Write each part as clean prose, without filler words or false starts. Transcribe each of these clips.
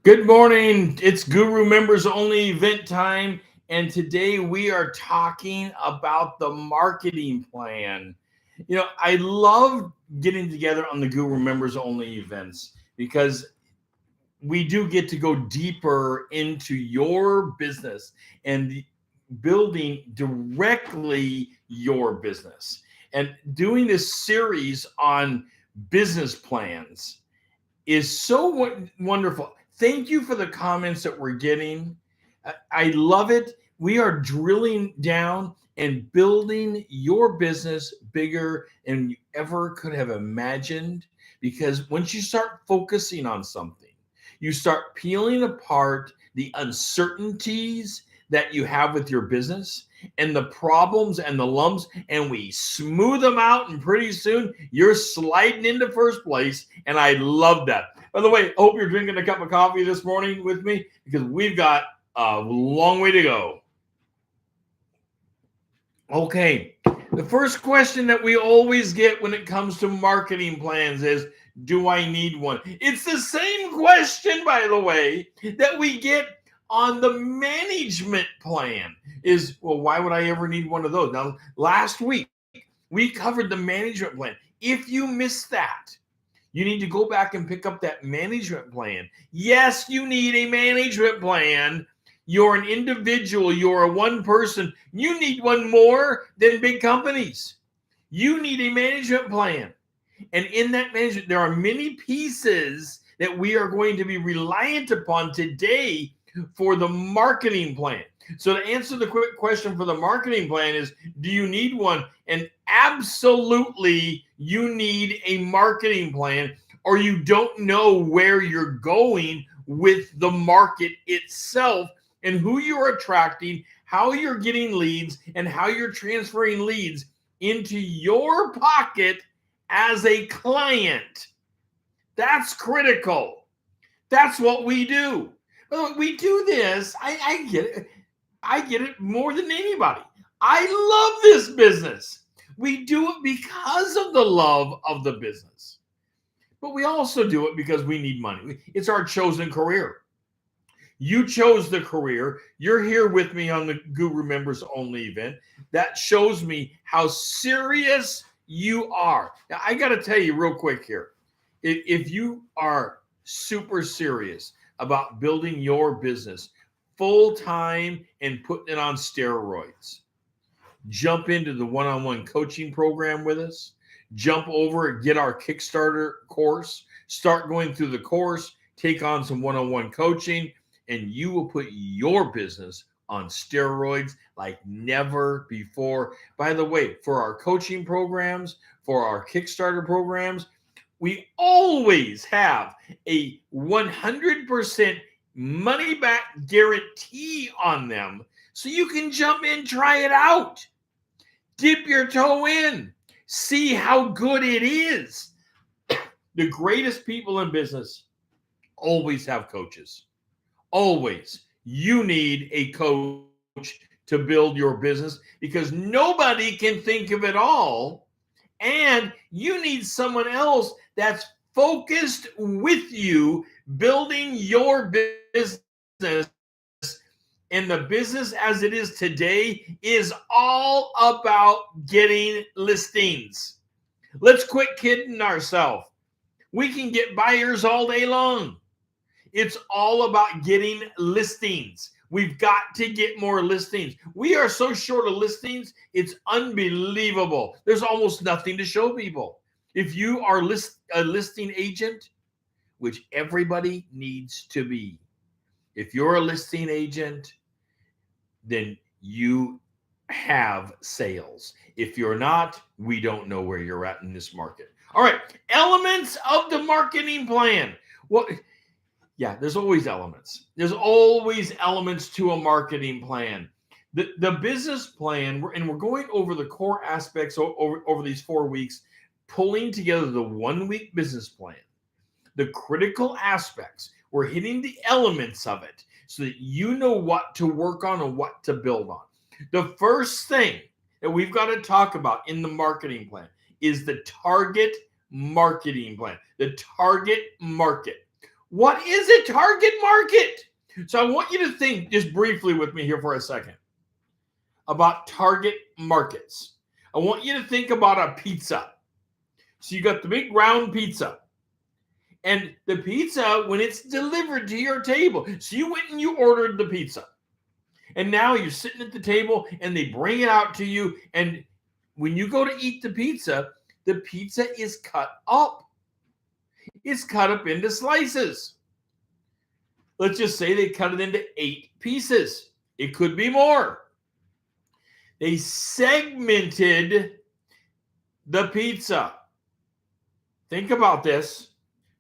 Good morning. It's Guru members only event time. And today we are talking about the marketing plan. I love getting together on the Guru members only events because we do get to go deeper into your business and building directly your business. And doing this series on business plans is so wonderful. Thank you for the comments that we're getting. I love it. We are drilling down and building your business bigger than you ever could have imagined. Because once you start focusing on something, you start peeling apart the uncertainties that you have with your business and the problems and the lumps, and we smooth them out. And pretty soon you're sliding into first place. And I love that. By the way, I hope you're drinking a cup of coffee this morning with me because we've got a long way to go. Okay. The first question that we always get when it comes to marketing plans is, do I need one? It's the same question, by the way, that we get on the management plan is, well, why would I ever need one of those? Now, last week, we covered the management plan. If you missed that, you need to go back and pick up that management plan. Yes, you need a management plan. You're an individual. You're a one person. You need one more than big companies. You need a management plan. And in that management, there are many pieces that we are going to be reliant upon today for the marketing plan. So to answer the quick question for the marketing plan is, do you need one? And absolutely, you need a marketing plan, or you don't know where you're going with the market itself and who you're attracting, how you're getting leads, and how you're transferring leads into your pocket as a client. That's critical. That's what we do. We do this. I get it. I get it more than anybody. I love this business. We do it because of the love of the business. But we also do it because we need money. It's our chosen career. You chose the career. You're here with me on the Guru Members Only event. That shows me how serious you are. Now, I got to tell you real quick here. If you are super serious about building your business full time and putting it on steroids, jump into the one-on-one coaching program with us. Jump over and get our Kickstarter course. Start going through the course. Take on some one-on-one coaching, and you will put your business on steroids like never before. By the way, for our coaching programs, for our Kickstarter programs, we always have a 100% money back guarantee on them, so you can jump in, try it out, dip your toe in, see how good it is. The greatest people in business always have coaches. Always. You need a coach to build your business because nobody can think of it all. And you need someone else that's focused with you building your business. And the business as it is today is all about getting listings. Let's quit kidding ourselves. We can get buyers all day long. It's all about getting listings. We've got to get more listings. We are so short of listings, it's unbelievable. There's almost nothing to show people. If you are a listing agent, which everybody needs to be, if you're a listing agent, then you have sales. If you're not, we don't know where you're at in this market. All right, elements of the marketing plan. Well, yeah, there's always elements. There's always elements to a marketing plan. The business plan, and we're going over the core aspects over these 4 weeks, pulling together the 1 week business plan, the critical aspects. We're hitting the elements of it so that you know what to work on and what to build on. The first thing that we've got to talk about in the marketing plan is the target marketing plan, the target market. What is a target market? So I want you to think just briefly with me here for a second about target markets. I want you to think about a pizza. So you got the big round pizza. And the pizza, when it's delivered to your table, so you went and you ordered the pizza. And now you're sitting at the table and they bring it out to you. And when you go to eat the pizza is cut up. It's cut up into slices. Let's just say they cut it into 8 pieces. It could be more. They segmented the pizza. Think about this.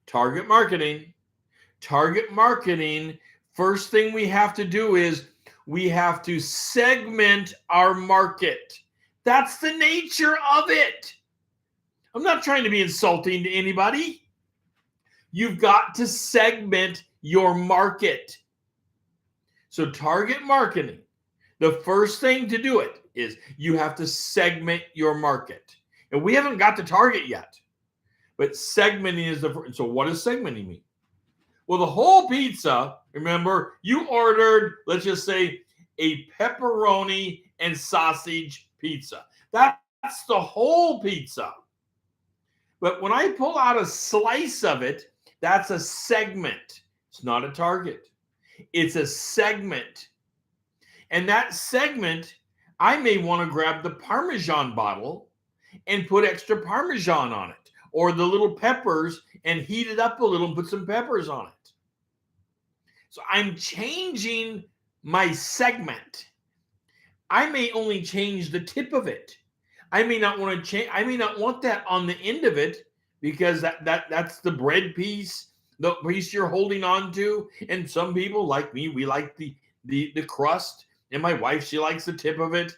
Target marketing. Target marketing, first thing we have to do is we have to segment our market. That's the nature of it. I'm not trying to be insulting to anybody. You've got to segment your market. So target marketing, the first thing to do it is you have to segment your market. And we haven't got to target yet, but segmenting is the first. So what does segmenting mean? Well, the whole pizza, remember, you ordered, let's just say, a pepperoni and sausage pizza. That's the whole pizza. But when I pull out a slice of it, that's a segment. It's not a target. It's a segment. And that segment, I may want to grab the Parmesan bottle and put extra Parmesan on it, or the little peppers and heat it up a little and put some peppers on it. So I'm changing my segment. I may only change the tip of it. I may not want to change. I may not want that on the end of it because that's the bread piece, the piece you're holding on to. And some people like me, we like the crust. And my wife, she likes the tip of it.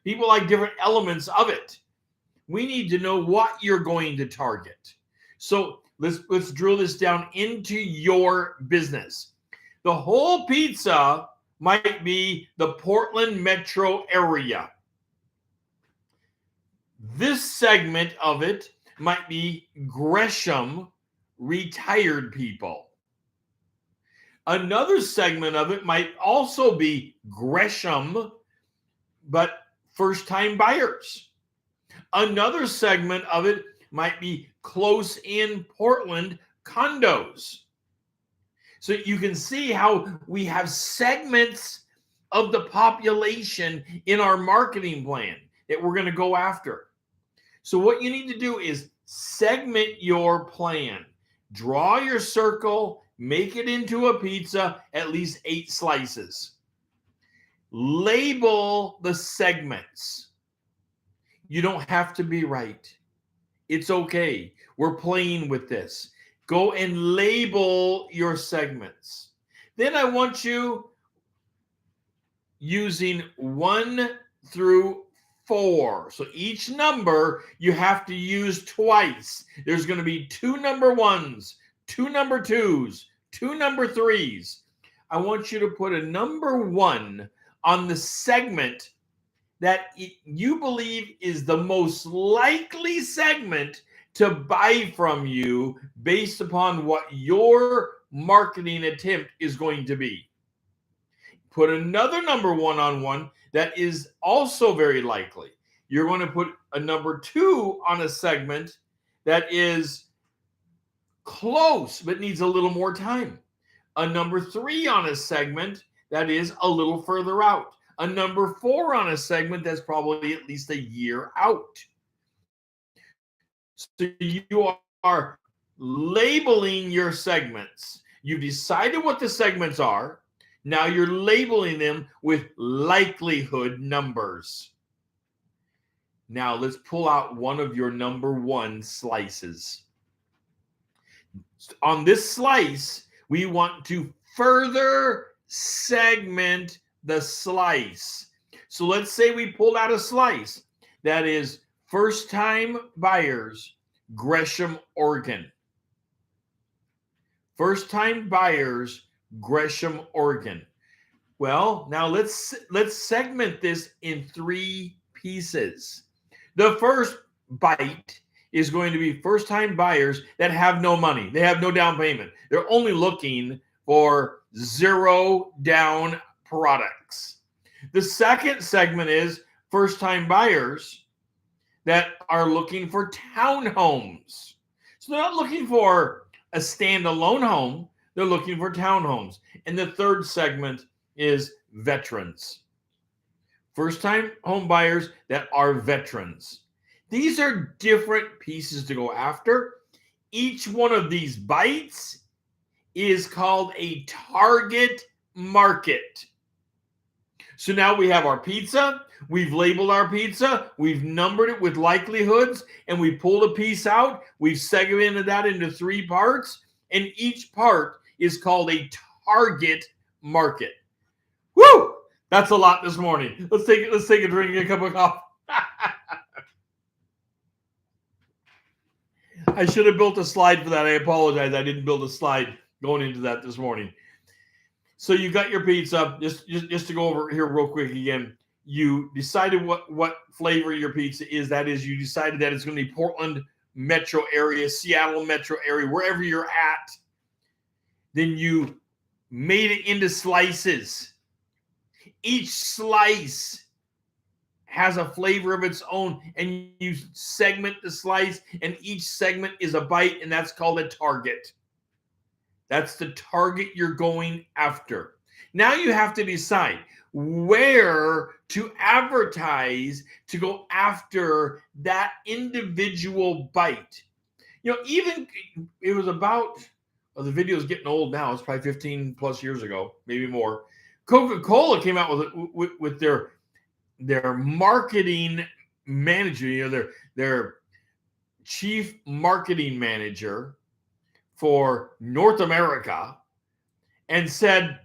People like different elements of it. We need to know what you're going to target. So let's drill this down into your business. The whole pizza might be the Portland metro area. This segment of it might be Gresham retired people. Another segment of it might also be Gresham, but first-time buyers. Another segment of it might be close in Portland condos. So you can see how we have segments of the population in our marketing plan that we're going to go after. So what you need to do is segment your plan. Draw your circle, make it into a pizza, at least 8 slices. Label the segments. You don't have to be right. It's okay. We're playing with this. Go and label your segments. Then I want you using 1 through 4. So each number you have to use twice. There's going to be 2 number 1s, 2 number 2s, 2 number 3s. I want you to put a number 1 on the segment that you believe is the most likely segment to buy from you based upon what your marketing attempt is going to be. Put another number 1 on one that is also very likely. You're going to put a number 2 on a segment that is close but needs a little more time. A number 3 on a segment that is a little further out. A number 4 on a segment that's probably at least a year out. So you are labeling your segments. You've decided what the segments are. Now you're labeling them with likelihood numbers. Now let's pull out one of your number 1 slices. On this slice, we want to further segment the slice. So let's say we pulled out a slice that is first-time buyers, Gresham, Oregon. First-time buyers, Gresham, Oregon. Well, now let's segment this in 3 pieces. The first bite is going to be first-time buyers that have no money. They have no down payment. They're only looking for zero down products. The second segment is first-time buyers that are looking for townhomes. So they're not looking for a standalone home. They're looking for townhomes. And the third segment is veterans. First-time home buyers that are veterans. These are different pieces to go after. Each one of these bites is called a target market. So now we have our pizza. We've labeled our pizza. We've numbered it with likelihoods, and we pulled a piece out. We've segmented that into 3 parts, and each part is called a target market. Woo! That's a lot this morning. Let's take a drink and a cup of coffee. I should have built a slide for that. I apologize. I didn't build a slide going into that this morning. So you got your pizza. Just to go over here real quick again. You decided what flavor your pizza is. That is, you decided that it's going to be Portland metro area, Seattle metro area, wherever you're at. Then you made it into slices. Each slice has a flavor of its own, and you segment the slice, and each segment is a bite, and that's called a target. That's the target you're going after. Now you have to decide where to advertise to go after that individual bite. You know, even it was about, well, the video is getting old now. It's probably 15 plus years ago, maybe more. CocaCola came out with their marketing manager, you know, their chief marketing manager for North America, and said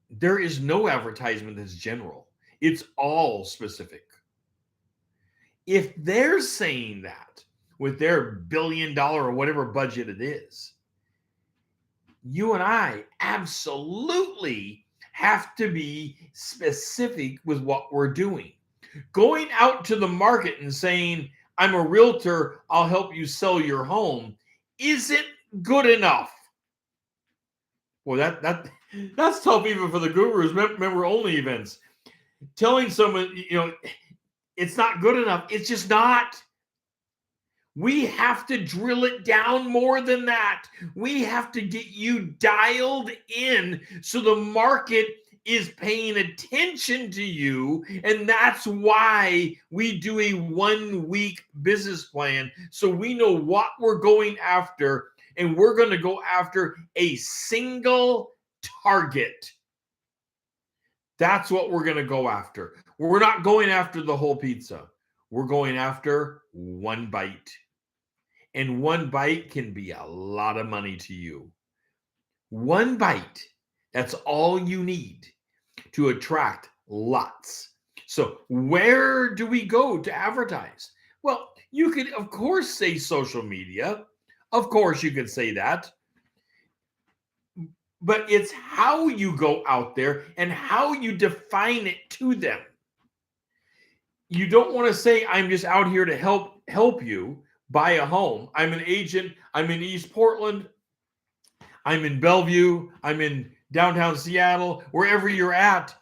there is no advertisement that's general. It's all specific. If they're saying that with their $1 billion or whatever budget it is, you and I absolutely have to be specific with what we're doing. Going out to the market and saying, I'm a realtor, I'll help you sell your home, isn't good enough. Well, that's tough even for the gurus, member only events. Telling someone, you know, it's not good enough. It's just not. We have to drill it down more than that. We have to get you dialed in so the market is paying attention to you. And that's why we do a 1-week business plan. So we know what we're going after, and we're going to go after a single target. That's what we're going to go after. We're not going after the whole pizza. We're going after one bite. And one bite can be a lot of money to you. One bite, that's all you need to attract lots. So where do we go to advertise? Well, you could, of course, say social media. Of course, you could say that. But it's how you go out there and how you define it to them. You don't want to say, I'm just out here to help you buy a home. I'm an agent. I'm in East Portland. I'm in Bellevue. I'm in downtown Seattle. Wherever you're at,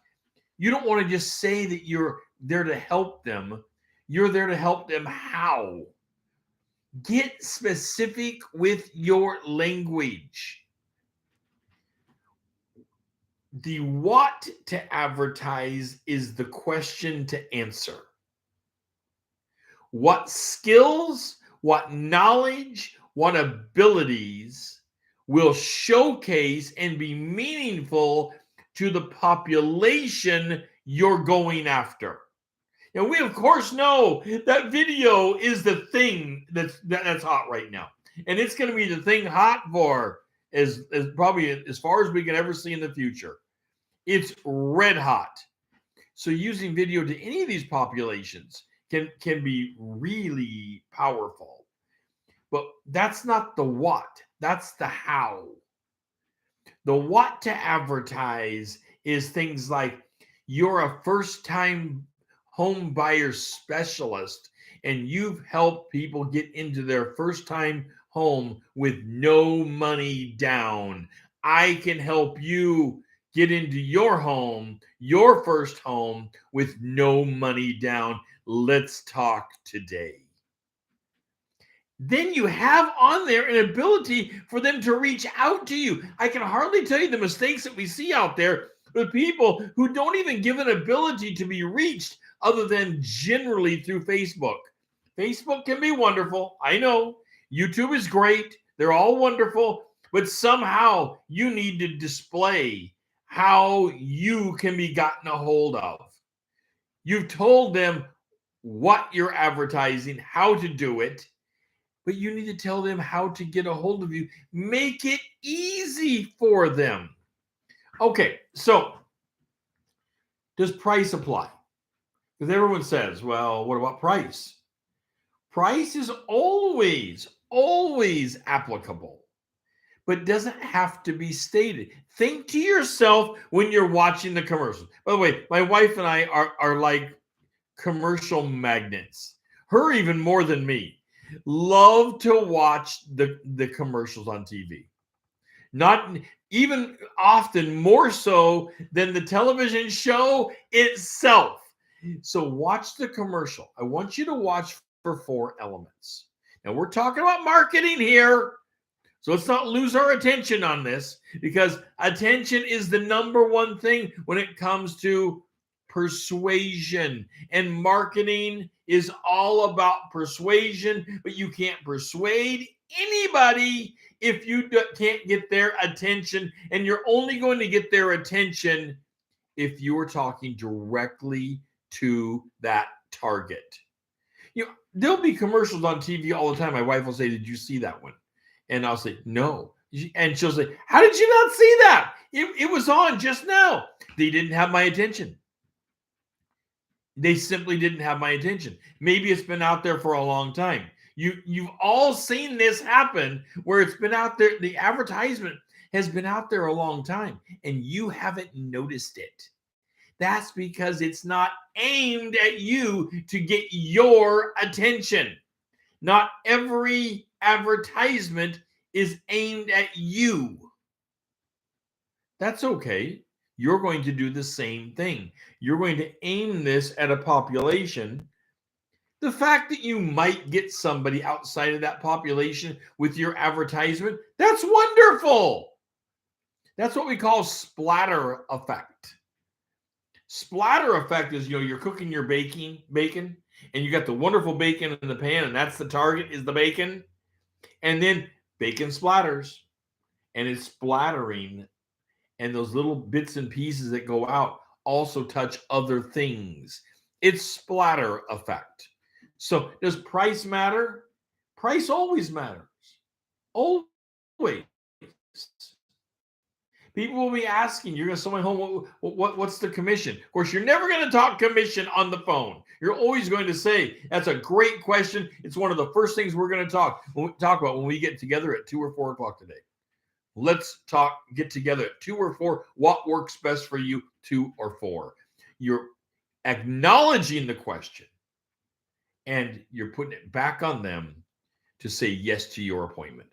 you don't want to just say that you're there to help them. You're there to help them how? Get specific with your language. The what to advertise is the question to answer. What skills, what knowledge, what abilities will showcase and be meaningful to the population you're going after. And we, of course, know that video is the thing that's hot right now. And it's going to be the thing hot for as probably as far as we can ever see in the future. It's red hot. So using video to any of these populations can be really powerful. But that's not the what. That's the how. The what to advertise is things like you're a first-time home buyer specialist and you've helped people get into their first time home with no money down. I can help you get into your home, your first home, with no money down. Let's talk today. Then you have on there an ability for them to reach out to you. I can hardly tell you the mistakes that we see out there with people who don't even give an ability to be reached other than generally through Facebook. Facebook can be wonderful. I know. YouTube is great. They're all wonderful. But somehow you need to display how you can be gotten a hold of. You've told them what you're advertising, how to do it, but you need to tell them how to get a hold of you. Make it easy for them. Okay, so does price apply? Because everyone says, well, what about price? Price is always applicable, but doesn't have to be stated. Think to yourself when you're watching the commercials. By the way, my wife and I are like commercial magnets. Her even more than me. Love to watch the commercials on TV. Not even often more so than the television show itself. So watch the commercial. I want you to watch for 4 elements. Now we're talking about marketing here. So let's not lose our attention on this, because attention is the number one thing when it comes to persuasion. And marketing is all about persuasion, but you can't persuade anybody if you can't get their attention. And you're only going to get their attention if you're talking directly to that target. You know, there'll be commercials on TV all the time. My wife will say, "Did you see that one?" And I'll say, "No." And she'll say, "How did you not see that? It was on just now." They didn't have my attention. They simply didn't have my attention. Maybe it's been out there for a long time. You've all seen this happen where it's been out there. The advertisement has been out there a long time and you haven't noticed it. That's because it's not aimed at you to get your attention. Not every advertisement is aimed at you. That's okay. You're going to do the same thing. You're going to aim this at a population. The fact that you might get somebody outside of that population with your advertisement, that's wonderful. That's what we call splatter effect. Splatter effect is, you're cooking your bacon, and you got the wonderful bacon in the pan, and that's the target, is the bacon. And then bacon splatters, and it's splattering. And those little bits and pieces that go out also touch other things. It's splatter effect. So does price matter? Price always matters. Always. People will be asking, you're going to sell my home, what's the commission? Of course, you're never going to talk commission on the phone. You're always going to say, that's a great question. It's one of the first things we're going to talk about when we get together at 2 or 4 o'clock today. Let's get together at 2 or 4. What works best for you, 2 or 4? You're acknowledging the question and you're putting it back on them to say yes to your appointment.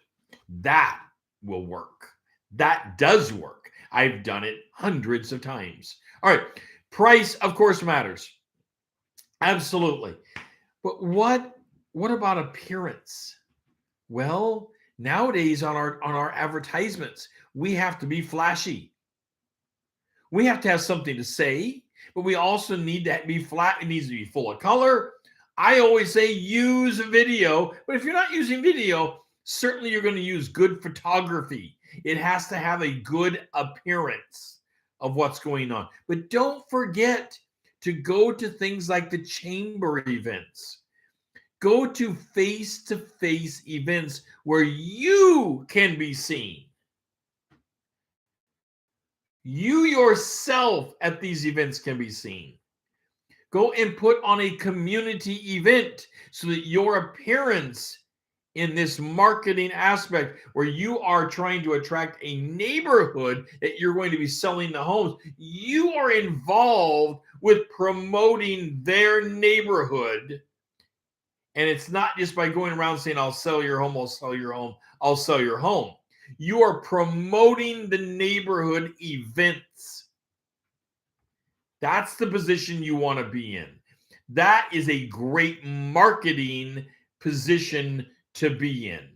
That will work. That does work. I've done it hundreds of times. All right. Price, of course, matters. Absolutely. But what about appearance? Well, nowadays on our advertisements, we have to be flashy. We have to have something to say, but we also need to be flat. It needs to be full of color. I always say use video, but if you're not using video, certainly you're going to use good photography. It has to have a good appearance of what's going on. But don't forget to go to things like the chamber events. Go to face-to-face events where you can be seen. You yourself at these events can be seen. Go and put on a community event so that your appearance in this marketing aspect where you are trying to attract a neighborhood that you're going to be selling the homes, you are involved with promoting their neighborhood And it's not just by going around saying, I'll sell your home, I'll sell your home, I'll sell your home. You are promoting the neighborhood events. That's the position you want to be in. That is a great marketing position to be in.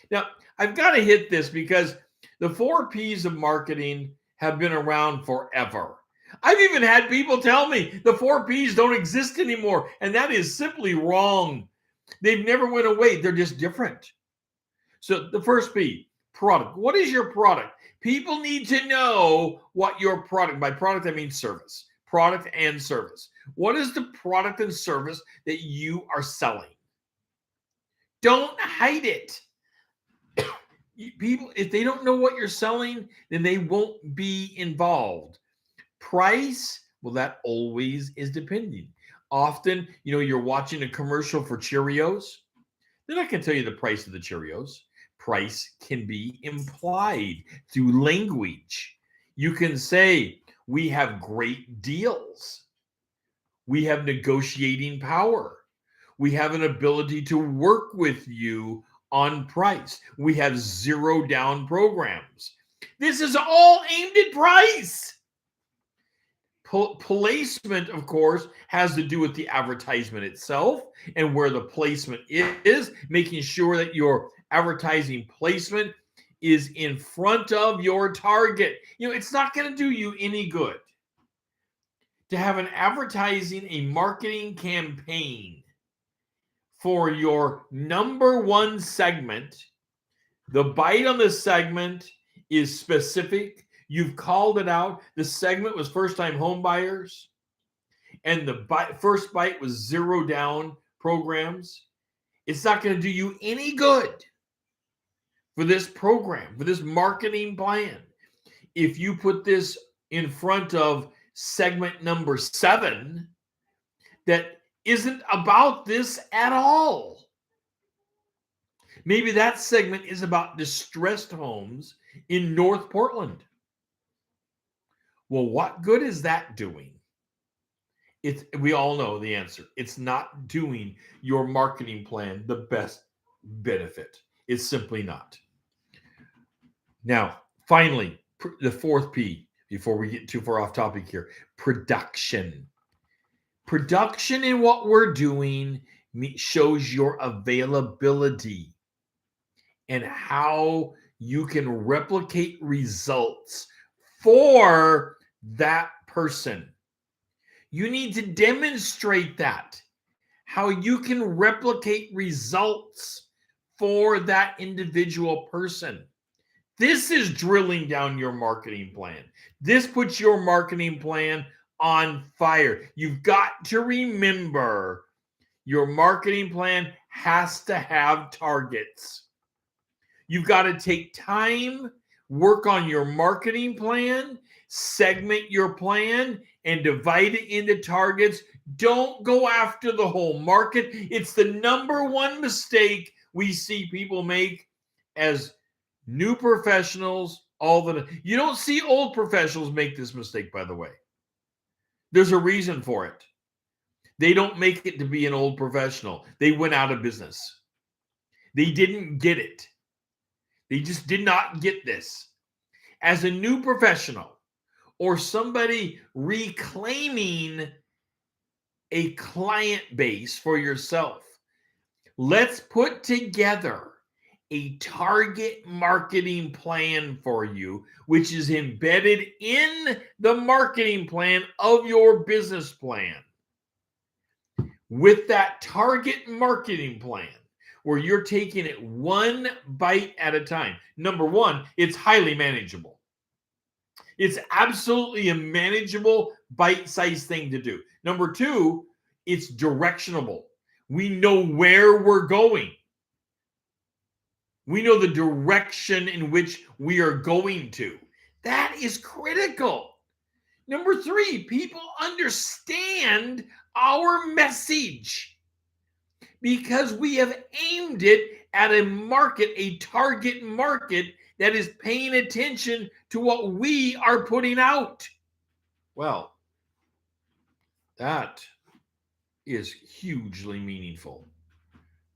Now, I've got to hit this because the 4 P's of marketing have been around forever. I've even had people tell me the 4 P's don't exist anymore, and that is simply wrong. They've never went away. They're just different. So the first P, product. What is your product? People need to know what your product, by product I mean service, product and service. What is the product and service that you are selling? Don't hide it. People, if they don't know what you're selling, then they won't be involved. Price, well, that always is depending. Often, you're watching a commercial for Cheerios. They're not going to tell you the price of the Cheerios. Price can be implied through language. You can say, we have great deals. We have negotiating power. We have an ability to work with you on price. We have 0 down programs. This is all aimed at price. Placement, of course, has to do with the advertisement itself and where the placement is, making sure that your advertising placement is in front of your target. It's not going to do you any good to have an advertising, a marketing campaign for your number 1 segment. The bite on the segment is specific. You've called it out. The segment was first-time home buyers, and the first bite was 0 down programs. It's not going to do you any good for this program, for this marketing plan. If you put this in front of segment number 7 that isn't about this at all. Maybe that segment is about distressed homes in North Portland. Well, what good is that doing? We all know the answer. It's not doing your marketing plan the best benefit. It's simply not. Now, finally, the 4th P, before we get too far off topic here, production. Production in what we're doing shows your availability and how you can replicate results for that person. You need to demonstrate that, how you can replicate results for that individual person. This is drilling down your marketing plan. This puts your marketing plan on fire. You've got to remember your marketing plan has to have targets. You've got to take time, work on your marketing plan, segment your plan, and divide it into targets. Don't go after the whole market. It's the number 1 mistake we see people make as new professionals. You don't see old professionals make this mistake, by the way. There's a reason for it. They don't make it to be an old professional. They went out of business. They didn't get it. They just did not get this. As a new professional or somebody reclaiming a client base for yourself, let's put together a target marketing plan for you, which is embedded in the marketing plan of your business plan. With that target marketing plan, where you're taking it 1 bite at a time. Number 1, it's highly manageable. It's absolutely a manageable, bite-sized thing to do. Number 2, it's directionable. We know where we're going. We know the direction in which we are going to. That is critical. Number 3, people understand our message because we have aimed it at a market, a target market that is paying attention to what we are putting out. Well, that is hugely meaningful.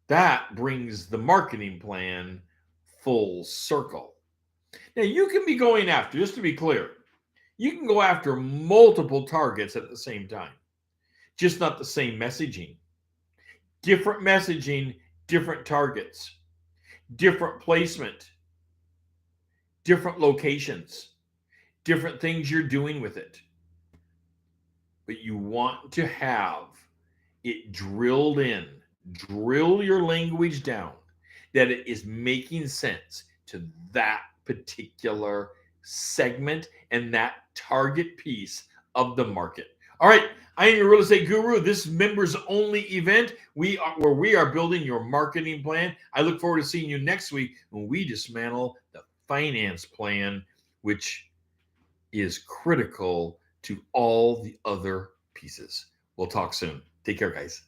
That brings the marketing plan full circle. Now, you can be going after, just to be clear, you can go after multiple targets at the same time, just not the same messaging. Different messaging, different targets, different placement, different locations, different things you're doing with it. But you want to have it drilled in, drill your language down, that it is making sense to that particular segment and that target piece of the market. All right, I am your real estate guru. This members only event where we are building your marketing plan. I look forward to seeing you next week when we dismantle the finance plan, which is critical to all the other pieces. We'll talk soon. Take care, guys.